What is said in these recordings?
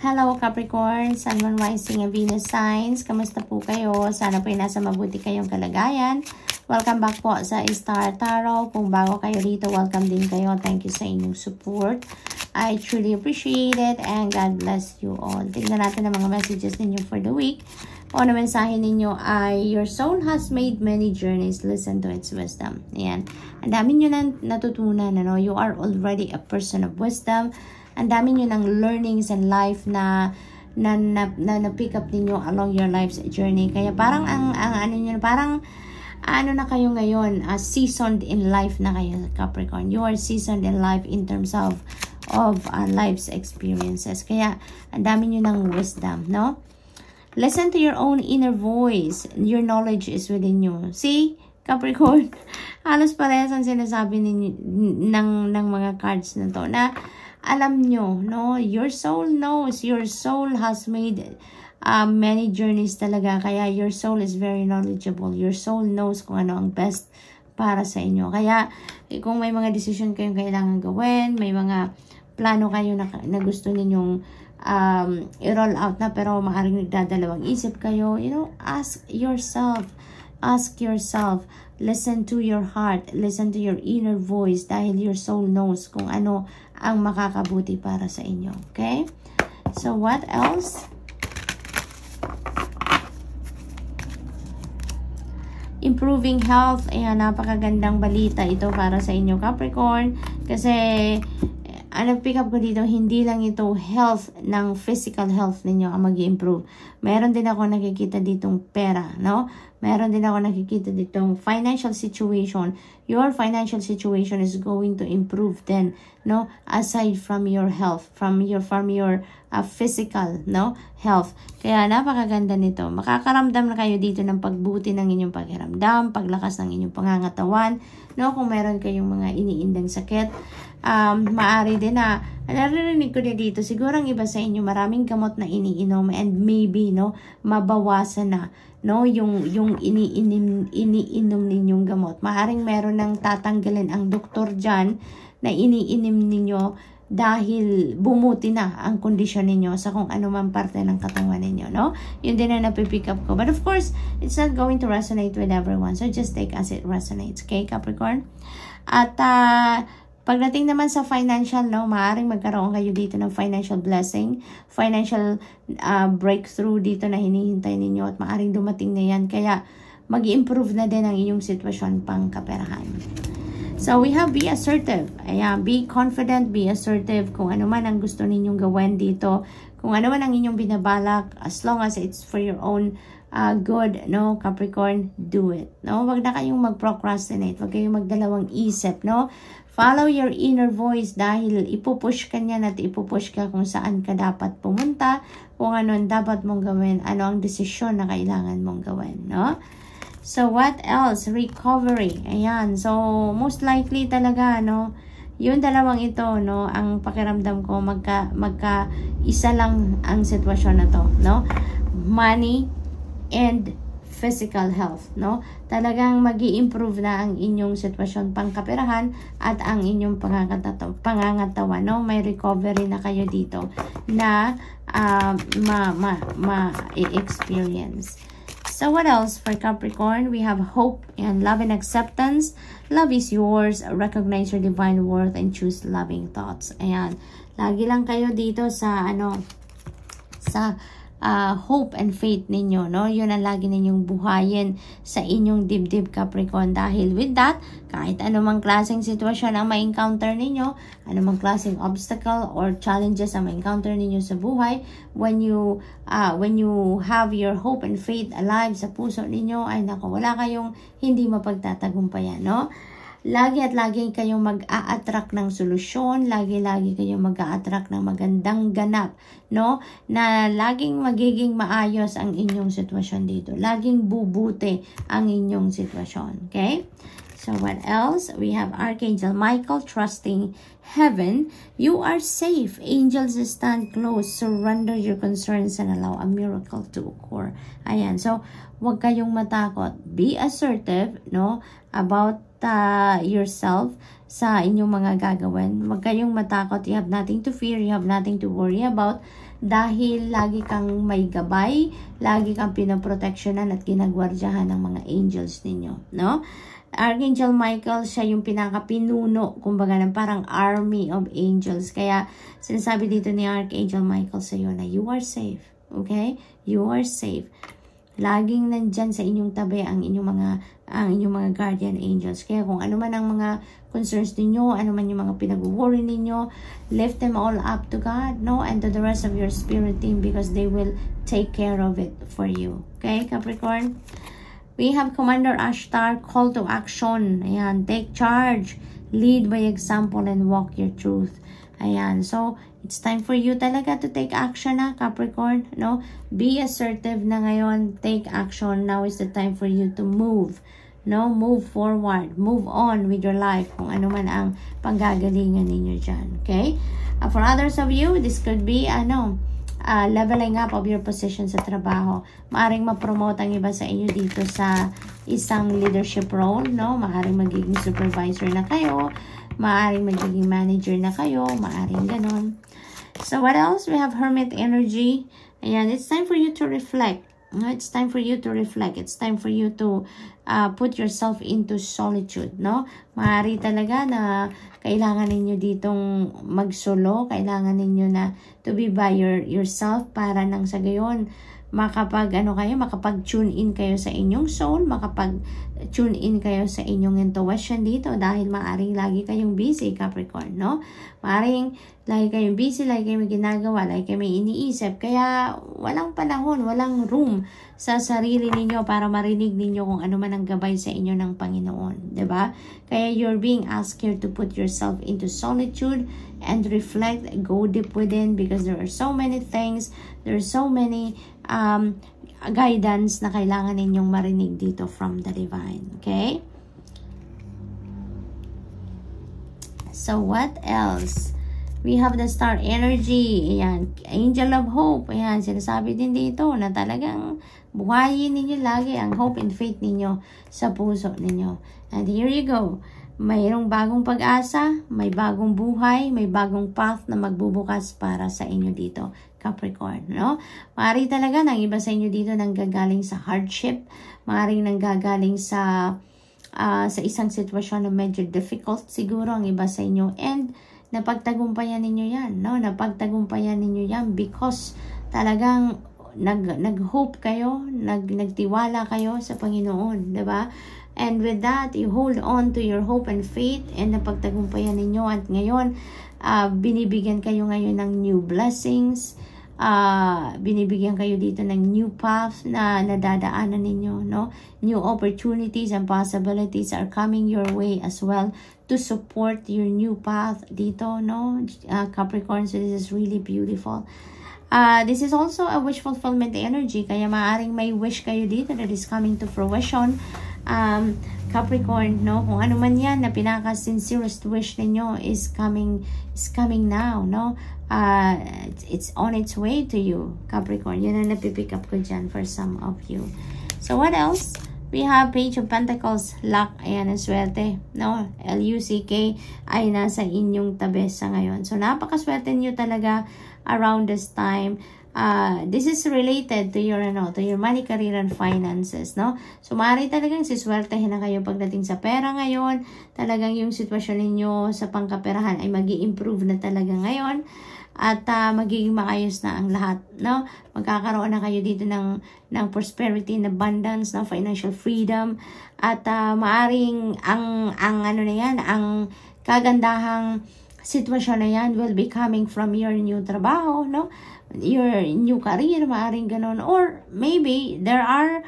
Hello Capricorn, Sun, Moon, Rising, and Venus signs. Kamusta po kayo? Sana po ay nasa mabuti kayong kalagayan. Welcome back po sa Star Tarot. Kung bago kayo rito, welcome din kayo. Thank you sa inyong support. I truly appreciate it and God bless you all. Tignan natin ang mga messages ninyo for the week. Kung ano mensahe ninyo ay, your soul has made many journeys. Listen to its wisdom. Ayan. Ang dami nyo na natutunan. Ano? You are already a person of wisdom. Ang dami nyo ng learnings and life na pick up ninyo along your life's journey. Kaya parang parang na kayo ngayon, seasoned in life na kayo, Capricorn. You are seasoned in life in terms of life's experiences. Kaya ang dami nyo ng wisdom, no? Listen to your own inner voice. Your knowledge is within you. See, Capricorn, halos parehas ang sinasabi ng mga cards na to, na alam nyo, no? Your soul knows. Your soul has made many journeys talaga. Kaya your soul is very knowledgeable. Your soul knows kung ano ang best para sa inyo. Kaya kung may mga decision kayong kailangan gawin, may mga plano kayo na gusto ninyong i-roll out na pero maaaring nagdadalawang isip kayo, you know, ask yourself. Listen to your heart. Listen to your inner voice dahil your soul knows kung ano ang makakabuti para sa inyo. Okay? So, what else? Improving health. Ayan, napakagandang balita ito para sa inyo, Capricorn. Kasi, pick up ko dito, hindi lang ito health ng physical health ninyo ang mag-improve. Meron din ako nakikita ditong pera, no? Meron din ako nakikita ditong financial situation. Your financial situation is going to improve then, no? Aside from your health, from your physical, no? Health. Kaya napakaganda nito. Makakaramdam na kayo dito ng pagbuti ng inyong pakiramdam, paglakas ng inyong pangangatawan, no? Kung meron kayong mga iniindang sakit, maari din na naririnig ko na dito, siguro ang iba sa inyo maraming gamot na iniinom and maybe, no, mabawasan na, no, yung iniinom ninyong gamot. Maaring meron nang tatanggalin ang doktor dyan na iniinom ninyo dahil bumuti na ang kondisyon ninyo sa kung ano man parte ng katawan ninyo, no? Yun din na napipick up ko. But of course, it's not going to resonate with everyone. So just take as it resonates. Okay, Capricorn? At pagdating naman sa financial, no, maaaring magkaroon kayo dito ng financial blessing, financial breakthrough dito na hinihintay ninyo at maaaring dumating na yan. Kaya mag-improve na din ang inyong sitwasyon pang kaperahan. So we have be assertive. Ayan, be confident, be assertive. Kung ano man ang gusto ninyong gawin dito, kung ano man ang inyong binabalak, as long as it's for your own good, no, Capricorn, do it. No, wag na kayong mag-procrastinate, wag kayong magdalawang isip, no? Follow your inner voice dahil ipupush ka niyan at ipupush ka kung saan ka dapat pumunta, kung ano ang dapat mong gawin, ano ang desisyon na kailangan mong gawin, no? So, what else? Recovery. Ayan. So, most likely talaga, no, yung dalawang ito, no, ang pakiramdam ko, magka-isa lang ang sitwasyon na to, no? Money and physical health, no? Talagang magi-improve na ang inyong sitwasyon pangkaperahan at ang inyong pangangatawan, no? May recovery na kayo dito na ma-experience. So what else for Capricorn? We have hope and love and acceptance. Love is yours. Recognize your divine worth and choose loving thoughts. Ayan. Lagi lang kayo dito sa hope and faith ninyo, no? Yun ang lagi ninyong buhayin sa inyong dibdib, Capricorn. Dahil with that, kahit anumang klaseng sitwasyon ang ma-encounter ninyo, anumang klaseng obstacle or challenges ang ma-encounter ninyo sa buhay, when you have your hope and faith alive sa puso ninyo, ay nako, wala kayong hindi mapagtatagumpayan, no? Lagi kayong mag-a-attract ng solusyon, lagi kayong mag-a-attract ng magandang ganap, no? Na laging magiging maayos ang inyong sitwasyon dito. Laging bubuti ang inyong sitwasyon, okay? So what else? We have Archangel Michael, trusting heaven. You are safe. Angels stand close. Surrender your concerns and allow a miracle to occur. Ayan. So, huwag kayong matakot. Be assertive, no? About yourself sa inyong mga gagawin. Huwag kayong matakot. You have nothing to fear. You have nothing to worry about. dahil lagi kang may gabay, lagi kang pinoproteksyonan at ginagwardyahan ng mga angels ninyo, no? Archangel Michael, siya yung pinakapinuno, kumbaga ng parang army of angels. Kaya sinasabi dito ni Archangel Michael sa iyo na you are safe, okay? You are safe. Laging nandyan sa inyong tabi ang inyong mga guardian angels. Kaya kung ano man ang mga concerns ninyo, ano man yung mga pinag-worry ninyo, lift them all up to God, no? And to the rest of your spirit team, because they will take care of it for you. Okay, Capricorn? We have Commander Ashtar, call to action. Ayan, take charge, lead by example, and walk your truth. Ayan, so it's time for you talaga to take action na, Capricorn, no? Be assertive na ngayon, take action. Now is the time for you to move, no? Move forward, move on with your life, kung ano man ang panggagalingan ninyo dyan, okay? For others of you, this could be, leveling up of your position sa trabaho. Maaring ma-promote ang iba sa inyo dito sa isang leadership role, no? Maaring magiging supervisor na kayo, maaring magiging manager na kayo, maaring ganon. So what else? We have Hermit energy. Ayan, it's time for you to reflect. It's time for you to reflect. It's time for you to put yourself into solitude, no? Maaari talaga na kailangan ninyo ditong magsolo, kailangan ninyo na to be by yourself para nang sa gayon makapag-tune in kayo sa inyong soul, makapag-tune in kayo sa inyong intuition dito, dahil maaring lagi kayong busy, Capricorn, no? Maaring lagi kayong busy, lagi kayong ginagawa, lagi kayong may iniisip, kaya walang panahon, walang room sa sarili ninyo para marinig ninyo kung ano man ang gabay sa inyo ng Panginoon, 'di ba? Kaya you're being asked here to put yourself into solitude and reflect, go deep within, because there are so many things, there are so many guidance na kailangan ninyong marinig dito from the divine, okay? So what else? We have the star energy. Ayan, angel of hope. Ayan, sinasabi din dito na talagang buhayin ninyo lagi ang hope and faith ninyo sa puso ninyo. And here you go. Mayroong bagong pag-asa, may bagong buhay, may bagong path na magbubukas para sa inyo dito, Capricorn, no? Maaari talaga ng iba sa inyo dito nanggagaling sa hardship, maaari nanggagaling sa isang sitwasyon na medyo difficult siguro ang iba sa inyo, and napagtagumpayan ninyo yan, no? Napagtagumpayan ninyo yan because talagang nag-hope kayo, nagtiwala kayo sa Panginoon, 'di ba? And with that, you hold on to your hope and faith, and napagtagumpayan ninyo, at ngayon binibigyan kayo ngayon ng new blessings, binibigyan kayo dito ng new path na nadadaanan ninyo, no? New opportunities and possibilities are coming your way as well to support your new path dito, no? Capricorn, so this is really beautiful. This is also a wish fulfillment energy, kaya maaring may wish kayo dito that is coming to fruition, Capricorn, no? Kung ano man yan na pinaka-sincerest wish ninyo is coming now, no? It's on its way to you, Capricorn. Yun ang napipick up ko dyan for some of you. So what else? We have Page of Pentacles, luck, ayan ang swerte, no? L-U-C-K ay nasa inyong tabi sa ngayon. So napakaswerte nyo talaga around this time. This is related to your money, career, and finances, no? So maaari talagang siswertehin na kayo pagdating sa pera ngayon. Talagang yung sitwasyon ninyo sa pangkaperahan ay magi-improve na talaga ngayon, at magiging maayos na ang lahat, no? Magkakaroon na kayo dito ng prosperity and abundance, no? Financial freedom, at maaring ang kagandahang sitwasyon na yan will be coming from your new trabaho, no? Your new career, maaring ganon, or maybe there are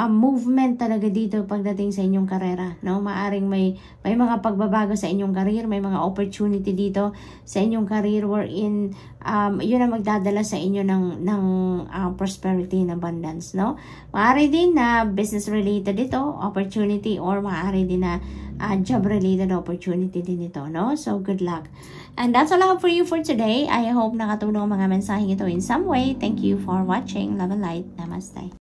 movement talaga dito pagdating sa inyong karera, no? Maaring may mga pagbabago sa inyong career, may mga opportunity dito sa inyong career wherein yun ang magdadala sa inyo ng prosperity and abundance, no? Maaari din na business related ito, opportunity, or maaari din na job related opportunity din ito, no? So good luck. And that's all I have for you for today. I hope nakatulong ang mga mensaheng ito in some way. Thank you for watching. Love and light. Namaste.